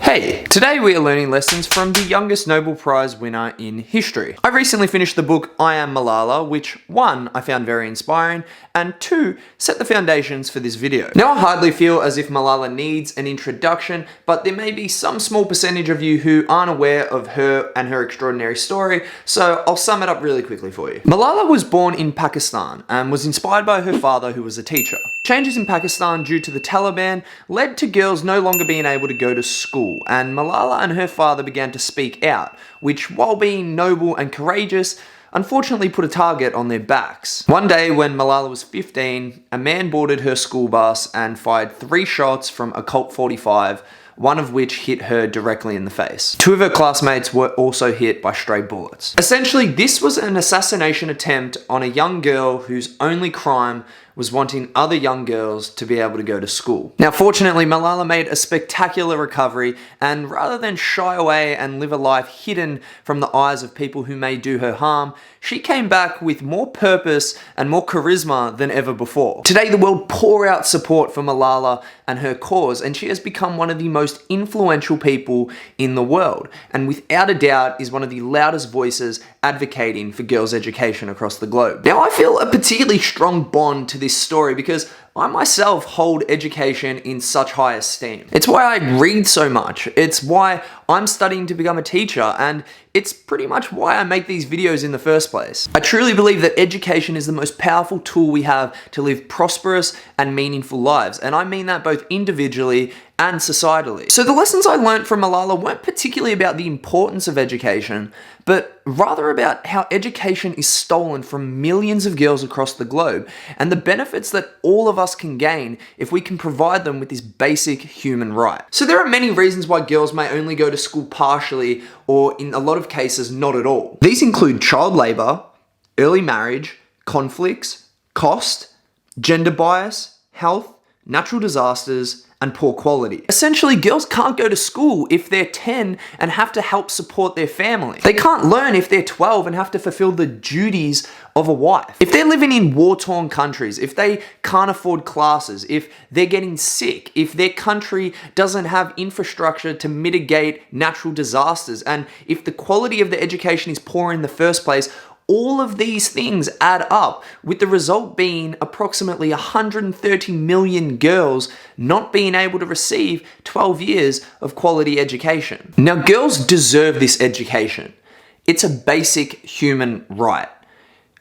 Hey, today we are learning lessons from the youngest Nobel Prize winner in history. I recently finished the book I Am Malala, which 1, I found very inspiring, and 2, set the foundations for this video. Now I hardly feel as if Malala needs an introduction, but there may be some small percentage of you who aren't aware of her and her extraordinary story, so I'll sum it up really quickly for you. Malala was born in Pakistan and was inspired by her father, who was a teacher. Changes in Pakistan due to the Taliban led to girls no longer being able to go to school, and Malala and her father began to speak out, which, while being noble and courageous, unfortunately put a target on their backs. One day when Malala was 15, a man boarded her school bus and fired 3 shots from a Colt 45, one of which hit her directly in the face. 2 of her classmates were also hit by stray bullets. Essentially, this was an assassination attempt on a young girl whose only crime was wanting other young girls to be able to go to school. Now, fortunately, Malala made a spectacular recovery, and rather than shy away and live a life hidden from the eyes of people who may do her harm, she came back with more purpose and more charisma than ever before. Today, the world pour out support for Malala and her cause, and she has become one of the most influential people in the world, and without a doubt is one of the loudest voices advocating for girls' education across the globe. Now, I feel a particularly strong bond to this story because I myself hold education in such high esteem. It's why I read so much. It's why I'm studying to become a teacher, and it's pretty much why I make these videos in the first place. I truly believe that education is the most powerful tool we have to live prosperous and meaningful lives, and I mean that both individually and societally. So the lessons I learned from Malala weren't particularly about the importance of education, but rather about how education is stolen from millions of girls across the globe, and the benefits that all of us can gain if we can provide them with this basic human right. So there are many reasons why girls may only go to school partially, or in a lot of cases, not at all. These include child labor, early marriage, conflicts, cost, gender bias, health, natural disasters, and poor quality. Essentially, girls can't go to school if they're 10 and have to help support their family. They can't learn if they're 12 and have to fulfill the duties of a wife. If they're living in war-torn countries, if they can't afford classes, if they're getting sick, if their country doesn't have infrastructure to mitigate natural disasters, and if the quality of the education is poor in the first place, all of these things add up, with the result being approximately 130 million girls not being able to receive 12 years of quality education. Now, girls deserve this education. It's a basic human right.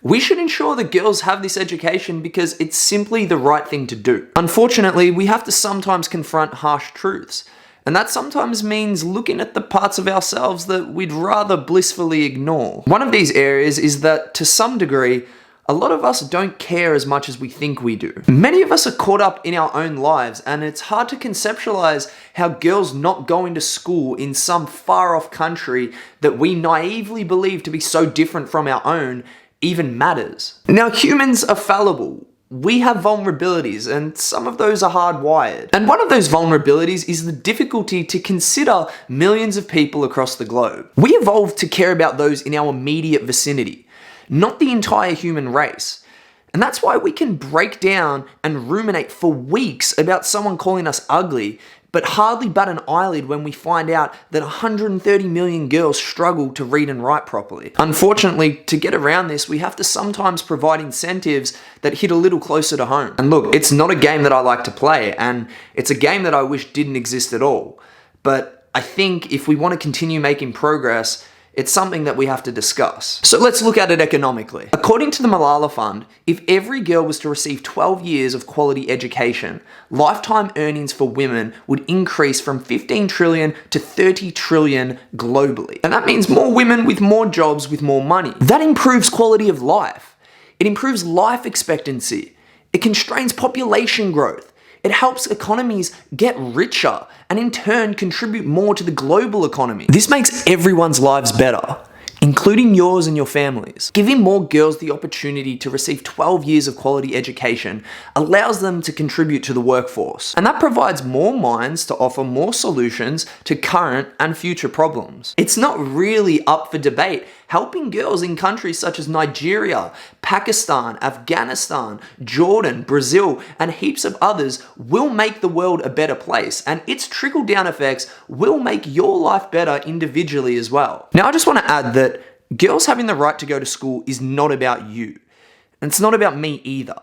We should ensure that girls have this education because it's simply the right thing to do. Unfortunately, we have to sometimes confront harsh truths. And that sometimes means looking at the parts of ourselves that we'd rather blissfully ignore. One of these areas is that, to some degree, a lot of us don't care as much as we think we do. Many of us are caught up in our own lives, and it's hard to conceptualize how girls not going to school in some far-off country that we naively believe to be so different from our own even matters. Now, humans are fallible. We have vulnerabilities, and some of those are hardwired. And one of those vulnerabilities is the difficulty to consider millions of people across the globe. We evolved to care about those in our immediate vicinity, not the entire human race. And that's why we can break down and ruminate for weeks about someone calling us ugly, but hardly bat an eyelid when we find out that 130 million girls struggle to read and write properly. Unfortunately, to get around this, we have to sometimes provide incentives that hit a little closer to home. And look, it's not a game that I like to play, and it's a game that I wish didn't exist at all. But I think if we want to continue making progress, it's something that we have to discuss. So let's look at it economically. According to the Malala Fund, if every girl was to receive 12 years of quality education, lifetime earnings for women would increase from 15 trillion to 30 trillion globally. And that means more women with more jobs with more money. That improves quality of life. It improves life expectancy. It constrains population growth. It helps economies get richer and in turn contribute more to the global economy. This makes everyone's lives better, including yours and your families. Giving more girls the opportunity to receive 12 years of quality education allows them to contribute to the workforce, and that provides more minds to offer more solutions to current and future problems. It's not really up for debate Helping girls in countries such as Nigeria, Pakistan, Afghanistan, Jordan, Brazil, and heaps of others will make the world a better place, and its trickle-down effects will make your life better individually as well. Now, I just want to add that girls having the right to go to school is not about you, and it's not about me either.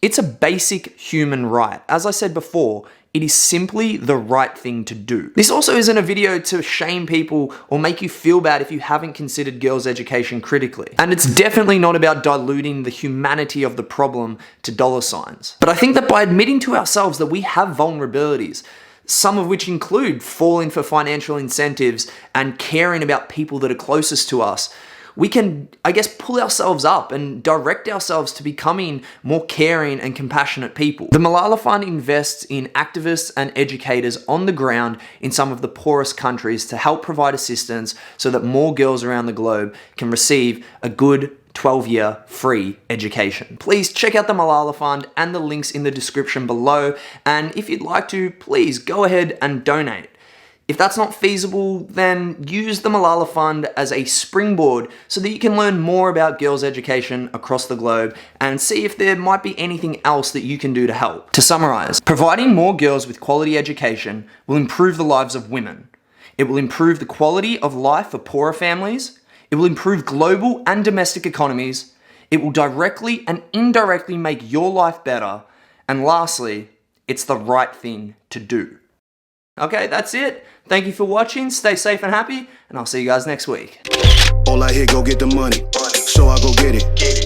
It's a basic human right. As I said before, it is simply the right thing to do. This also isn't a video to shame people or make you feel bad if you haven't considered girls' education critically. And it's definitely not about diluting the humanity of the problem to dollar signs. But I think that by admitting to ourselves that we have vulnerabilities, some of which include falling for financial incentives and caring about people that are closest to us, we can, I guess, pull ourselves up and direct ourselves to becoming more caring and compassionate people. The Malala Fund invests in activists and educators on the ground in some of the poorest countries to help provide assistance so that more girls around the globe can receive a good 12-year free education. Please check out the Malala Fund and the links in the description below. And if you'd like to, please go ahead and donate. If that's not feasible, then use the Malala Fund as a springboard so that you can learn more about girls' education across the globe and see if there might be anything else that you can do to help. To summarize, providing more girls with quality education will improve the lives of women. It will improve the quality of life for poorer families. It will improve global and domestic economies. It will directly and indirectly make your life better. And lastly, it's the right thing to do. Okay, that's it. Thank you for watching. Stay safe and happy, and I'll see you guys next week. All I hear, go get the money, so I go get it.